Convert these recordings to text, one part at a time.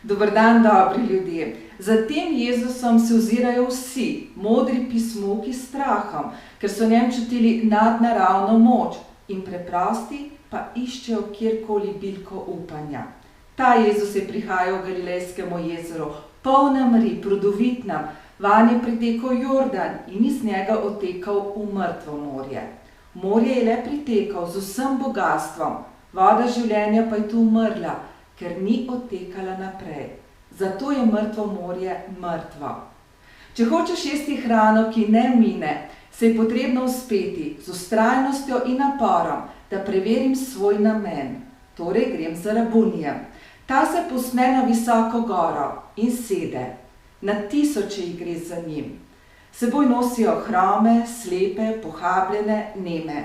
Dober dan, dobri ljudje. Za tem Jezusom se ozirajo vsi, modri pismuki s strahom, ker so v njem čutili nadnaravno moč, in preprosti pa iščejo kjerkoli bilko upanja. Ta Jezus je prihajal v Galilejskemu jezeru, polnem rib, rodovitnem, vanje pritekal Jordan in iz njega odtekal v mrtvo morje. Morje je le pritekal z vsem bogastvom, voda življenja pa je tu umrla, ker ni odtekala naprej. Zato je mrtvo morje mrtvo. Če hočeš jesti hrano, ki ne mine, se je potrebno uspeti z vztrajnostjo in naporom, da preverim svoj namen. Torej grem za rabunijem. Ta se posme na visoko goro in sede. Na tisoče jih gre za njim. Seboj nosijo hrome, slepe, pohabljene, neme.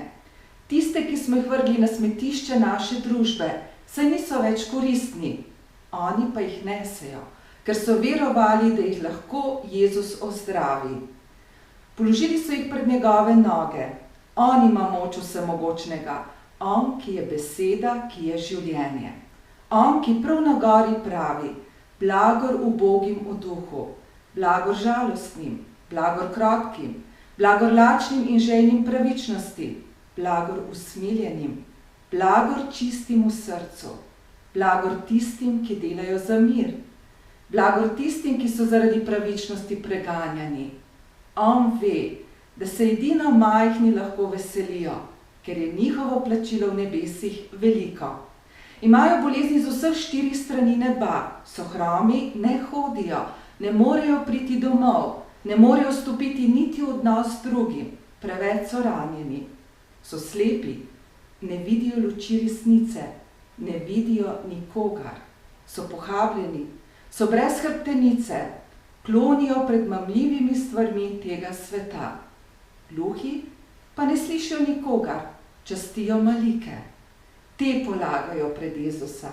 Tiste, ki smo jih vrgli na smetišče naše družbe, saj niso več koristni. Oni pa jih nesejo, ker so verovali, da jih lahko Jezus ozdravi. Položili so jih pred njegove noge. On ima moč vsemogočnega, on, ki je beseda, ki je življenje. On, ki prav na gori pravi, blagor ubogim v duhu, blagor žalostnim, blagor krotkim, blagor lačnim in žejnim pravičnosti, blagor usmiljenim, blagor čistim v srcu, blagor tistim, ki delajo za mir, blagor tistim, ki so zaradi pravičnosti preganjani. On ve, da se edino majhni lahko veselijo, ker je njihovo plačilo v nebesih veliko. Imajo bolezni z vseh 4 strani neba, so hromi, ne hodijo, ne morejo priti domov, ne morejo stopiti niti v odnos z drugim, preveč so ranjeni. So slepi, ne vidijo luči resnice, ne vidijo nikogar, so pohabljeni, so brez hrbtenice, klonijo pred mamljivimi stvarmi tega sveta. Gluhi pa ne slišijo nikogar, častijo malike. Te polagajo pred Jezusa.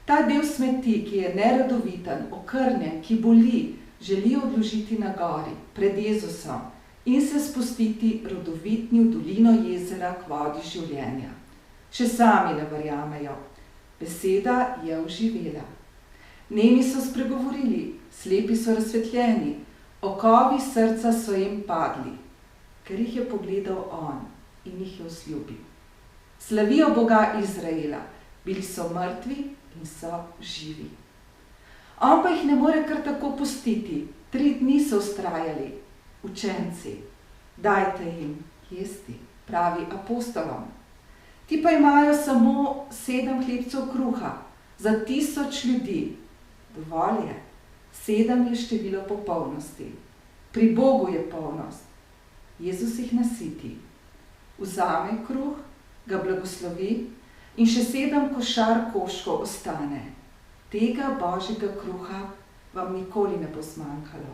Ta del smeti, ki je neradoviten, okrnjen, ki boli, želi odložiti na gori, pred Jezusom in se spustiti rodovitni v dolino jezera k vodi življenja. Še sami ne verjamejo. Beseda je oživela. Nemi so spregovorili, slepi so razsvetljeni, okovi srca so jim padli, ker jih je pogledal on in jih je vzljubil. Slavijo Boga Izraela, bili so mrtvi in so živi. On pa jih ne more kar tako pustiti, 3 dni so vztrajali. Učenci, dajte jim jesti, pravi apostolom. Ti pa imajo samo 7 hlebcev kruha za 1000 ljudi. Dovolj je, 7 je število popolnosti. Pri Bogu je polnost. Jezus jih nasiti. Vzame kruh, ga blagoslovi in še 7 košar koščkov ostane. Tega božjega kruha vam nikoli ne bo zmanjkalo.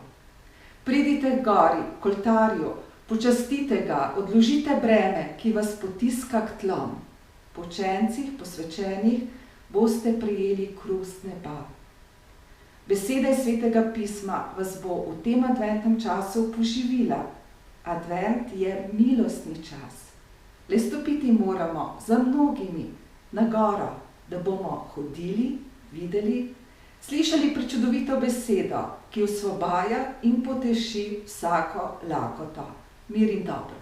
Pridite k gori, k oltarju, počastite ga, odložite breme, ki vas potiska k tlom. Po učencih, posvečenih, boste prejeli kruh z neba. Beseda iz Svetega pisma vas bo v tem adventnem času poživila. Advent je milostni čas. Le stopiti moramo za mnogimi na goro, da bomo hodili, videli, slišali prečudovito besedo, ki osvobaja in poteši vsako lakoto. Mir in dobro.